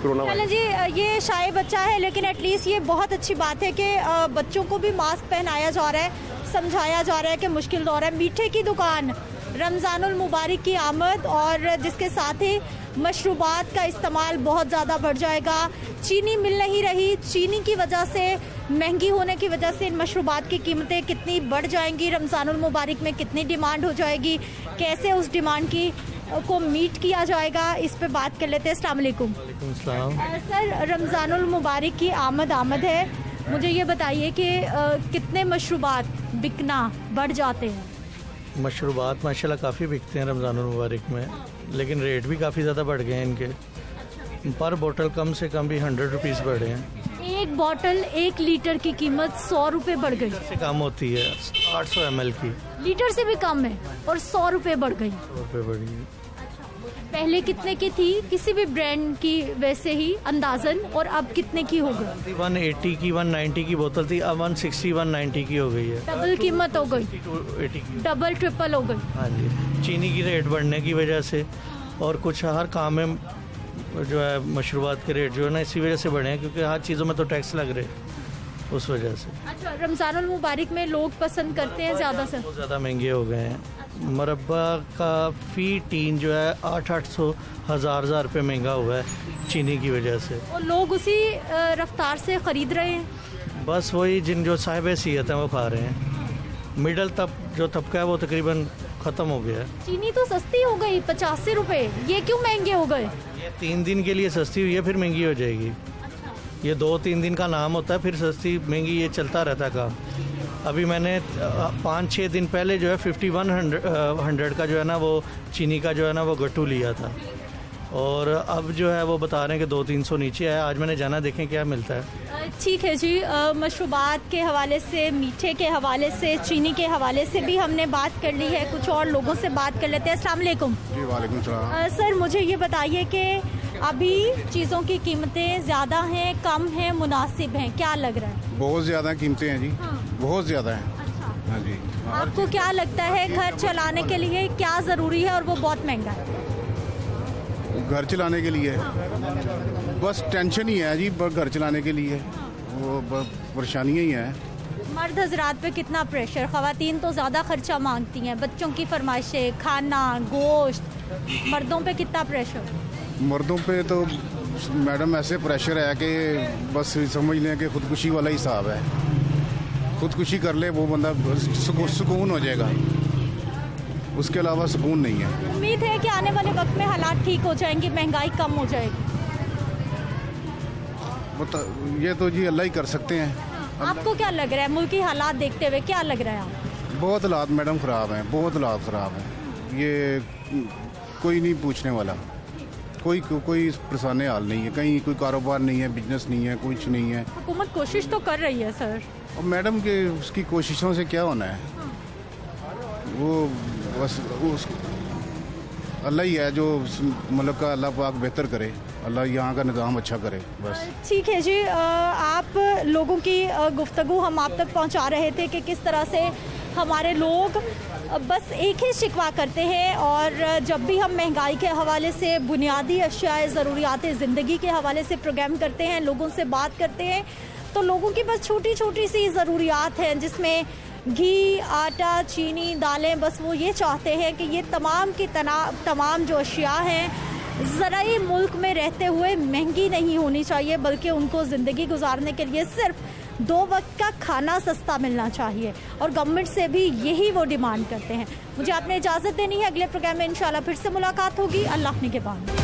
U: कोरोना।
A: चलें जी, ये शायद बच्चा है, लेकिन एटलीस्ट ये बहुत अच्छी बात है कि बच्चों को भी मास्क पहनाया जा रहा है, समझाया जा रहा है कि मुश्किल दौर है। मीठे की दुकान, रमज़ानुल मुबारक की आमद और जिसके साथ ही मशरूबात का इस्तेमाल बहुत ज़्यादा बढ़ जाएगा। चीनी मिल नहीं रही, चीनी की वजह से, महंगी होने की वजह से इन मशरूबात की कीमतें कितनी बढ़ जाएंगी। रमज़ानुल मुबारक में कितनी डिमांड हो जाएगी, कैसे उस डिमांड की को मीट किया जाएगा, इस पे बात कर लेते हैं। अस्सलाम वालेकुम। सर, रमज़ानुल मुबारक की आमद है, मुझे ये बताइए कि कितने मशरूबात बिकना बढ़ जाते हैं?
V: मशरूबात माशाल्लाह काफ़ी बिकते हैं रमज़ानुल मुबारक में, लेकिन रेट भी काफ़ी ज़्यादा बढ़ गए हैं इनके। पर बोतल कम से कम भी 100 रुपीज़ बढ़े हैं।
A: एक बोतल 1 लीटर की कीमत 100 रुपये बढ़ गई।
V: से कम होती है 800 ml की,
A: लीटर से भी कम है और 100 रुपये बढ़ गई।
V: 100 रुपये बढ़ी है।
A: पहले कितने की थी किसी भी ब्रांड की वैसे ही अंदाजन, और अब कितने की हो गई?
V: 180 की 190 की बोतल थी, अब 160 190 की हो गई है।
A: डबल कीमत हो गई,
V: 80 की,
A: डबल ट्रिपल हो गई।
V: हाँ जी, चीनी की रेट बढ़ने की वजह से और कुछ हर काम में जो है मशरूबात के रेट जो है ना इसी वजह से बढ़े हैं, क्योंकि हर चीज़ों में तो टैक्स लग रहे उस वजह से।
A: अच्छा, रमज़ानुल मुबारक में लोग पसंद करते हैं ज़्यादा से?
V: बहुत ज़्यादा महंगे हो गए हैं। मरब्बा का फी टीन जो है 800 हज़ार रुपये महंगा हुआ है चीनी की वजह से,
A: और लोग उसी रफ्तार से ख़रीद रहे हैं।
V: बस वही जिन जो साहिब हैसियत हैं वो खा रहे हैं। मिडल जो तबका है वो तकरीबन ख़त्म हो गया है।
A: चीनी तो सस्ती हो गई 85 रुपये, ये क्यों महंगे हो गए?
V: ये 3 दिन के लिए सस्ती हुई है, फिर महंगी हो जाएगी। ये 2-3 दिन का नाम होता है, फिर सस्ती महंगी ये चलता रहता है काम। अभी मैंने 5-6 दिन पहले जो है 5100 का जो है ना वो चीनी का जो है ना वो गट्टू लिया था, और अब जो है वो बता रहे हैं कि 200-300 नीचे है। आज मैंने जाना, देखें क्या मिलता है।
A: ठीक है जी, मशरूबात के हवाले से, मीठे के हवाले से, चीनी के हवाले से भी हमने बात कर ली है। कुछ और लोगों से बात कर लेते हैं। अस्सलाम वालेकुम।
E: जी वालेकुम सलाम।
A: सर, मुझे ये बताइए कि अभी चीज़ों की कीमतें ज़्यादा हैं, कम हैं, मुनासिब हैं, क्या लग रहा है?
E: बहुत ज़्यादा कीमतें हैं जी।
A: हाँ।
E: बहुत ज़्यादा हैं।
A: अच्छा।
E: हाँ जी।
A: आपको क्या लगता है घर चलाने के लिए क्या ज़रूरी है और वो बहुत महंगा है?
E: घर चलाने के लिए बस टेंशन ही है जी, घर चलाने के लिए वो परेशानियाँ ही हैं।
A: मर्द हजरात पे कितना प्रेशर? ख़वातीन तो ज़्यादा खर्चा मांगती हैं, बच्चों की फरमाइशें, खाना, गोश्त। मर्दों पे कितना प्रेशर?
E: मर्दों पे तो मैडम ऐसे प्रेशर है कि बस समझ लें कि खुदकुशी वाला हिसाब है। खुदकुशी कर ले वो बंदा सुकून हो जाएगा, उसके अलावा सुकून नहीं है।
A: उम्मीद है कि आने वाले वक्त में हालात ठीक हो जाएंगे, महंगाई कम हो जाएगी।
E: ये तो जी अल्लाह ही कर सकते हैं।
A: आपको क्या लग रहा है मुल्की हालात देखते हुए, क्या लग रहा है आपको?
E: बहुत हालात मैडम ख़राब हैं, बहुत हालात ख़राब हैं। ये कोई नहीं पूछने वाला, कोई परेशानी हाल नहीं है। कहीं कोई कारोबार नहीं है, बिजनेस नहीं है, कुछ नहीं है।
A: हुकूमत कोशिश तो कर रही है सर।
E: और मैडम के उसकी कोशिशों से क्या होना है? वो बस अल्लाह ही है जो मुल्क का, अल्लाह पाक बेहतर करे, अल्लाह यहाँ का निज़ाम अच्छा करे बस।
A: ठीक है जी, आप लोगों की गुफ्तगू हम आप तक पहुँचा रहे थे कि किस तरह से हमारे लोग बस एक ही शिकवा करते हैं, और जब भी हम महंगाई के हवाले से, बुनियादी अशियाए ज़रूरियात ज़िंदगी के हवाले से प्रोग्राम करते हैं, लोगों से बात करते हैं, तो लोगों की बस छोटी छोटी सी ज़रूरियात हैं, जिसमें घी, आटा, चीनी, दालें, बस वो ये चाहते हैं कि ये तमाम की तमाम जो अशिया हैं ज़राई मुल्क में रहते हुए महंगी नहीं होनी चाहिए, बल्कि उनको ज़िंदगी गुजारने के लिए सिर्फ 2 वक्त का खाना सस्ता मिलना चाहिए, और गवर्नमेंट से भी यही वो डिमांड करते हैं। मुझे आपने इजाज़त देनी है, अगले प्रोग्राम में इंशाल्लाह फिर से मुलाकात होगी। अल्लाह ने के बाद।